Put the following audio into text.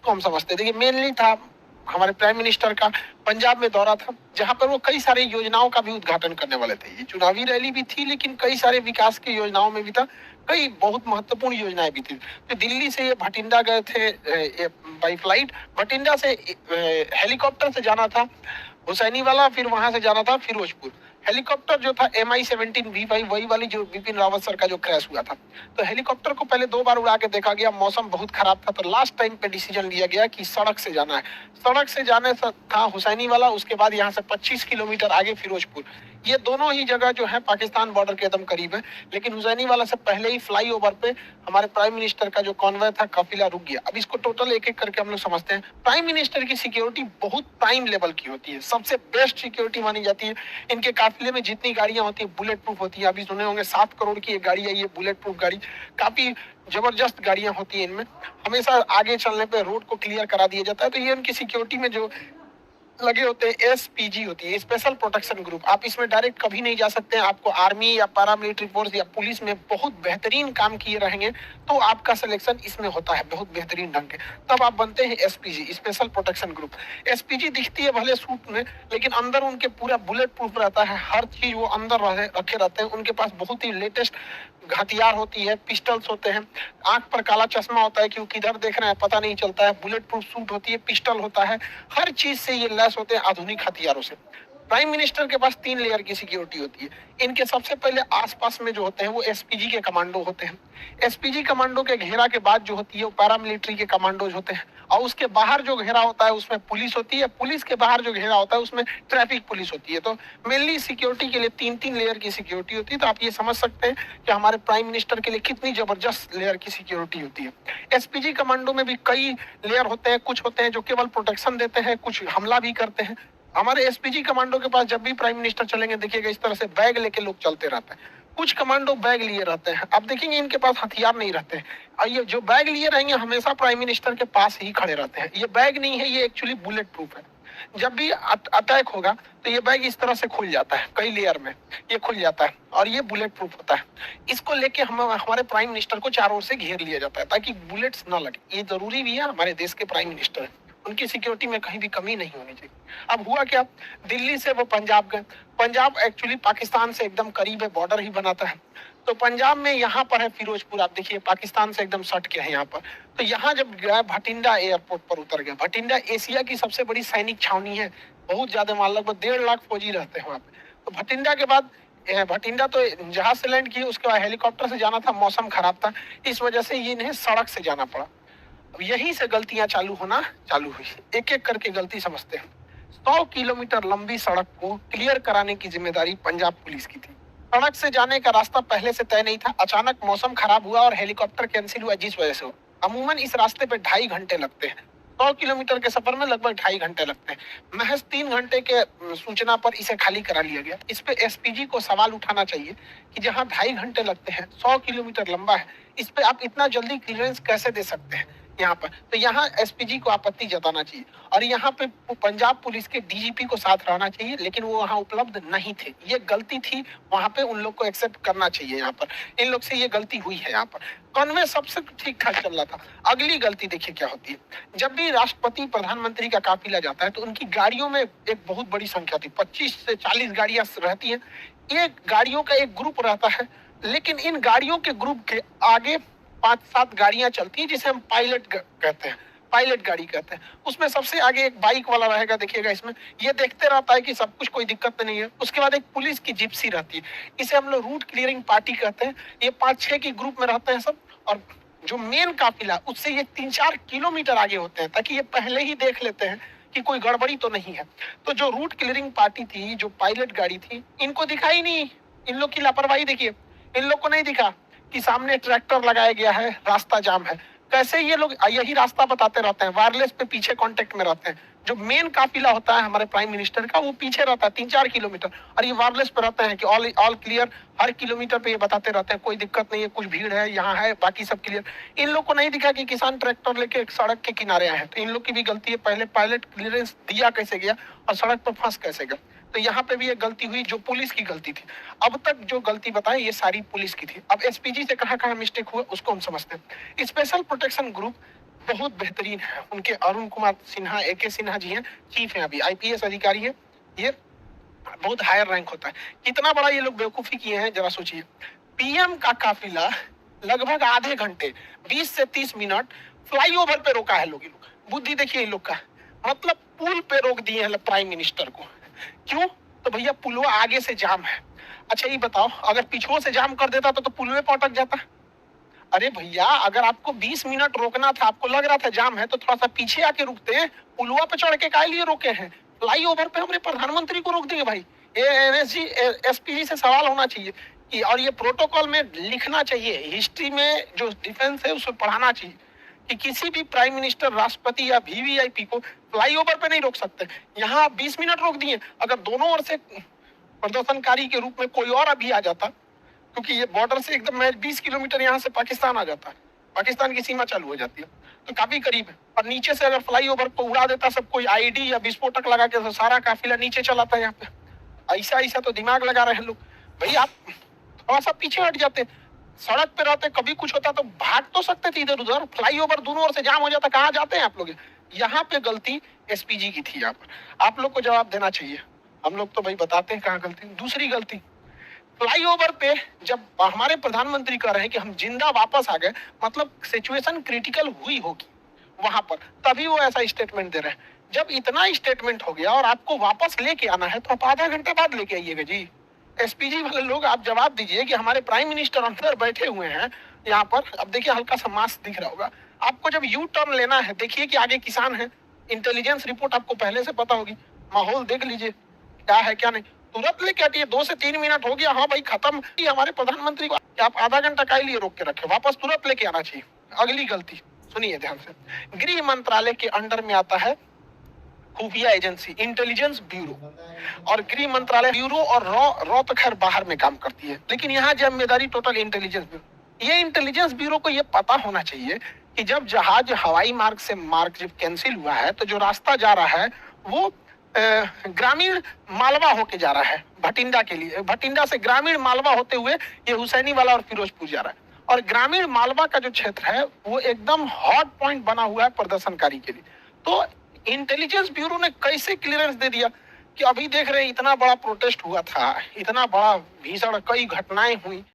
उसको हम समझते हैं। देखिए मेनली था हमारे प्राइम मिनिस्टर का पंजाब में दौरा था, जहां पर वो कई सारी योजनाओं का भी उद्घाटन करने वाले थे। ये चुनावी रैली भी थी, लेकिन कई सारे विकास की योजनाओं में भी था, कई बहुत महत्वपूर्ण योजनाएं भी थी। तो दिल्ली से ये भटिंडा गए थे बाई फ्लाइट। भटिंडा से हेलीकॉप्टर से जाना था हुसैनी वाला, फिर वहां से जाना था फिरोजपुर। हेलीकॉप्टर जो था MI-17V5 वही वाली जो बिपिन रावत सर का जो क्रैश हुआ था। तो हेलीकॉप्टर को पहले 2 बार उड़ा के देखा गया, मौसम बहुत खराब था, तो लास्ट टाइम पे डिसीजन लिया गया कि सड़क से जाना है। सड़क से जाने से था हुसैनी वाला, उसके बाद यहाँ से 25 किलोमीटर आगे फिरोजपुर। ये दोनों ही जगह जो है पाकिस्तान बॉर्डर के एकदम करीब है, लेकिन हुसैनी वाला से पहले ही फ्लाईओवर पे हमारे प्राइम मिनिस्टर का जो कॉन्वॉय था काफिला रुक गया। अब इसको टोटल एक एक करके हम लोग समझते हैं। प्राइम मिनिस्टर की सिक्योरिटी बहुत प्राइम लेवल की होती है, सबसे बेस्ट सिक्योरिटी मानी जाती है। इनके काफिले में जितनी गाड़ियां होती है बुलेट प्रूफ होती है। अभी सुने होंगे 7 करोड़ की एक गाड़ी है, ये बुलेट प्रूफ गाड़ी, काफी जबरदस्त गाड़ियां होती है इनमें। हमेशा आगे चलने पे रोड को क्लियर करा दिया जाता है। तो ये उनकी सिक्योरिटी में जो लगे होते हैं SPG होती है, स्पेशल प्रोटेक्शन ग्रुप। आप इसमें डायरेक्ट कभी नहीं जा सकते हैं। आपको आर्मी या पैरामिलिट्री फोर्स या पुलिस में बहुत बेहतरीन काम किए रहेंगे तो आपका सिलेक्शन इसमें होता है बहुत बेहतरीन ढंग के, तब आप बनते हैं SPG, special protection group. SPG दिखती है भले सूट में, लेकिन अंदर उनके पूरा बुलेट प्रूफ रहता है, हर चीज वो अंदर रखे रहते हैं। उनके पास बहुत ही लेटेस्ट हथियार होती है, पिस्टल्स होते हैं, आंख पर काला चश्मा होता है कि वो किधर देख रहे हैं पता नहीं चलता है, बुलेट प्रूफ सूट होती है, पिस्टल होता है, हर चीज से ये लैस होते हैं आधुनिक हथियारों से। प्राइम मिनिस्टर के पास 3 लेयर की सिक्योरिटी होती है। इनके सबसे पहले आसपास में जो होते हैं वो SPG के कमांडो होते हैं। SPG कमांडो के घेरा के बाद जो होती है वो पैरामिलिट्री के कमांडोज होते हैं, और उसके बाहर जो घेरा होता है उसमें पुलिस होती है। पुलिस के बाहर जो घेरा होता है उसमें ट्रैफिक पुलिस होती है। तो मेनली सिक्योरिटी के लिए 3-3 लेयर की सिक्योरिटी होती है। तो आप ये समझ सकते हैं कि हमारे प्राइम मिनिस्टर के लिए कितनी जबरदस्त लेयर की सिक्योरिटी होती है। SPG कमांडो में भी कई लेयर होते हैं, कुछ होते हैं जो केवल प्रोटेक्शन देते हैं, कुछ हमला भी करते हैं। हमारे SPG कमांडो के पास जब भी प्राइम मिनिस्टर चलेंगे देखिएगा इस तरह से बैग लेके लोग चलते रहते हैं। कुछ कमांडो बैग लिए रहते हैं, अब देखेंगे इनके पास हथियार नहीं रहते हैं, और ये जो बैग लिए रहेंगे हमेशा प्राइम मिनिस्टर के पास ही खड़े रहते हैं। ये बैग नहीं है, ये एक्चुअली बुलेट प्रूफ है। जब भी अटैक होगा तो ये बैग इस तरह से खुल जाता है, कई लेयर में ये खुल जाता है, और ये बुलेट प्रूफ होता है। इसको लेके हम हमारे प्राइम मिनिस्टर को चारों ओर से घेर लिया जाता है ताकि बुलेट्स ना लगे। ये जरूरी भी है, हमारे देश के प्राइम मिनिस्टर है, उनकी सिक्योरिटी में कहीं भी कमी नहीं होनी चाहिए। अब हुआ क्या, दिल्ली से वो पंजाब गए। पंजाब एक्चुअली पाकिस्तान से एकदम करीब है, बॉर्डर ही बनाता है। तो पंजाब में यहाँ पर है फिरोजपुर, आप देखिए पाकिस्तान से एकदम सट के है यहाँ पर। तो यहाँ जब गया भटिंडा एयरपोर्ट पर उतर गया। भटिंडा एशिया की सबसे बड़ी सैनिक छावनी है, बहुत ज्यादा मान लगभग 1.5 लाख फौजी रहते हैं वहाँ पे। तो भटिंडा के बाद भटिंडा तो जहाज से लैंड किए, उसके बाद हेलीकॉप्टर से जाना था, मौसम खराब था, इस वजह से ये इन्हें सड़क से जाना पड़ा। अब यहीं से गलतियां चालू हुई। एक एक करके गलती समझते हैं। 100 किलोमीटर लंबी सड़क को क्लियर कराने की जिम्मेदारी पंजाब पुलिस की थी। सड़क से जाने का रास्ता पहले से तय नहीं था, अचानक मौसम खराब हुआ और हेलीकॉप्टर कैंसिल हुआ, जिस वजह से हो। अमूमन इस रास्ते पे 2.5 घंटे लगते हैं। 100 किलोमीटर के सफर में लगभग 2.5 घंटे लगते हैं। महज 3 घंटे के सूचना पर इसे खाली करा लिया गया। इस पे SPG को सवाल उठाना चाहिए कि जहां 2.5 घंटे लगते हैं, 100 किलोमीटर लंबा है, इस पे आप इतना जल्दी क्लियरेंस कैसे दे सकते हैं यहाँ पर। तो यहाँ SPG को आपत्ति जताना चाहिए, और यहाँ पे पंजाब पुलिस के DGP को साथ रहना चाहिए, लेकिन वो वहाँ उपलब्ध नहीं थे। ये गलती थी, वहाँ पे उन लोग को एक्सेप्ट करना चाहिए। यहाँ पर इन लोग से ये गलती हुई है। यहाँ पर कॉन्वे सबसे ठीक ठाक चल रहा था। अगली गलती देखिए क्या होती है। जब भी राष्ट्रपति प्रधानमंत्री का काफिला जाता है तो उनकी गाड़ियों में एक बहुत बड़ी संख्या थी, 25 से 40 गाड़ियां रहती हैं। ये गाड़ियों का एक ग्रुप रहता है, लेकिन इन गाड़ियों के ग्रुप के आगे 5-7 गाड़ियां चलती हैं जिसे हम पायलट कहते हैं, पायलट गाड़ी कहते हैं। उसमें सबसे आगे एक बाइक वाला रहेगा, देखिएगा इसमें, ये देखते रहता है कि सब कुछ, कोई दिक्कत नहीं है। उसके बाद एक पुलिस की जिप्सी रहती है, इसे हम लोग रूट क्लियरिंग पार्टी कहते हैं। ये 5-6 की ग्रुप में रहते हैं सब, और जो मेन काफिला उससे ये 3-4 किलोमीटर आगे होते हैं, ताकि ये पहले ही देख लेते हैं कि कोई गड़बड़ी तो नहीं है। तो जो रूट क्लियरिंग पार्टी थी, जो पायलट गाड़ी थी, इनको दिखाई नहीं। इन लोग की लापरवाही देखिए, इन लोग को नहीं दिखा कि सामने ट्रैक्टर लगाया गया है, रास्ता जाम है। कैसे ये लोग यही रास्ता बताते रहते हैं, वायरलेस पे पीछे कांटेक्ट में रहते हैं। जो मेन काफिला होता है हमारे प्राइम मिनिस्टर का, वो पीछे रहता है 3-4 किलोमीटर, और ये वायरलेस पे रहते हैं कि ऑल क्लियर। हर किलोमीटर पे ये बताते रहते हैं कोई दिक्कत नहीं है, कुछ भीड़ है, यहाँ है, बाकी सब क्लियर। इन लोग को नहीं दिखा कि किसान ट्रैक्टर लेके एक सड़क के किनारे आए हैं। तो इन लोग की भी गलती है, पहले पायलट क्लियरेंस दिया कैसे गया और सड़क पर फंस कैसे गया। तो यहाँ पे भी एक गलती हुई जो पुलिस की गलती थी। अब तक जो गलती बताई ये सारी पुलिस की थी। अब SPG से कहाँ कहाँ मिस्टेक हुआ उसको हम समझते हैं। स्पेशल प्रोटेक्शन ग्रुप बहुत बेहतरीन है। उनके अरुण कुमार सिन्हा, AK सिन्हा जी हैं, चीफ हैं, अभी IPS अधिकारी है। ये बहुत हायर रैंक होता है। कितना बड़ा ये लोग बेवकूफी किए हैं जरा सोचिए। PM का काफिला लगभग आधे घंटे 20 से 30 मिनट फ्लाईओवर पे रोका है ये लोग। बुद्धि देखिए इन लोग का, मतलब पुल पे रोक दिए हैं प्राइम मिनिस्टर को। क्यों? तो भैया पुलवा आगे से जाम है। अच्छा ये बताओ, अगर पीछे से जाम कर देता तो पुलवे पे अटक जाता। अरे भैया, अगर आपको 20 मिनट रोकना था, आपको लग रहा था जाम है, तो थोड़ा सा पीछे आके रुकते। पुलवा पे चढ़ के काहे लिए रोके हैं? फ्लाईओवर पे हमने प्रधानमंत्री को रोक देंगे भाई। NSG SPG से सवाल होना चाहिए कि, और ये प्रोटोकॉल में लिखना चाहिए, हिस्ट्री में जो डिफेंस है उसमें पढ़ाना चाहिए कि किसी भी प्राइम मिनिस्टर, राष्ट्रपति या VVIP को फ्लाईओवर पे नहीं रोक सकते। यहाँ 20 मिनट रोक दिए। अगर दोनों ओर से प्रदर्शनकारी के रूप में कोई और अभी आ जाता, क्योंकि ये बॉर्डर से एकदम 20 किलोमीटर यहाँ से पाकिस्तान आ जाता है, पाकिस्तान की सीमा चालू हो जाती है, तो काफी करीब है। और नीचे से अगर फ्लाईओवर को उड़ा देता सब कोई ID या विस्फोटक लगा के, तो सारा काफिला नीचे चलाता है यहाँ पे। ऐसा ऐसा तो दिमाग लगा रहे हैं लोग। भाई आप थोड़ा सा पीछे हट जाते, सड़क पे रहते, कभी कुछ होता तो भाग तो सकते थे इधर उधर। फ्लाईओवर दोनों ओर से जाम हो जाता, कहाँ जाते हैं आप लोग? यहाँ पे गलती SPG की थी। यहाँ पर आप लोग को जवाब देना चाहिए। हम लोग तो भाई बताते हैं कहाँ गलती। दूसरी गलती, फ्लाईओवर पे जब हमारे प्रधानमंत्री कह रहे हैं कि हम जिंदा वापस आ गए, मतलब सिचुएशन क्रिटिकल हुई होगी वहां पर, तभी वो ऐसा स्टेटमेंट दे रहे हैं। जब इतना स्टेटमेंट हो गया और आपको वापस लेके आना है, तो आप आधा घंटे बाद लेके आइएगा जी। SPG वाले लोग आप जवाब दीजिए कि हमारे प्राइम मिनिस्टर अंदर बैठे हुए हैं यहाँ पर। अब देखिए हल्का सा मास्क दिख रहा होगा आपको। जब यू टर्न लेना है, देखिए कि आगे किसान है, इंटेलिजेंस रिपोर्ट आपको पहले से पता होगी, माहौल देख लीजिए क्या है क्या नहीं, तुरंत लेके हटिए। 2 से 3 मिनट हो गया, हाँ भाई खत्म। हमारे प्रधानमंत्री को आप आधा घंटा का लिए रोक के रखे, वापस तुरंत लेके आना चाहिए। अगली गलती सुनिए ध्यान से, गृह मंत्रालय के अंडर में आता है खुफिया एजेंसी, इंटेलिजेंस ब्यूरो, और गृह मंत्रालय ब्यूरो और रॉ तो खैर बाहर में काम करती है, लेकिन यहाँ जिम्मेदारी टोटल इंटेलिजेंस ब्यूरो। ये इंटेलिजेंस ब्यूरो को ये पता होना चाहिए कि जब जहाज हवाई मार्ग से जब कैंसिल हुआ है, तो जो रास्ता जा रहा है वो ग्रामीण मालवा होके जा रहा है भटिंडा के लिए। भटिंडा से ग्रामीण मालवा होते हुए ये हुसैनी वाला और फिरोजपुर जा रहा है। और ग्रामीण मालवा का जो क्षेत्र है वो एकदम हॉट पॉइंट बना हुआ है प्रदर्शनकारी के लिए। तो इंटेलिजेंस ब्यूरो ने कैसे क्लियरेंस दे दिया कि अभी देख रहे हैं इतना बड़ा प्रोटेस्ट हुआ था, इतना बड़ा भीषण कई घटनाएं हुई,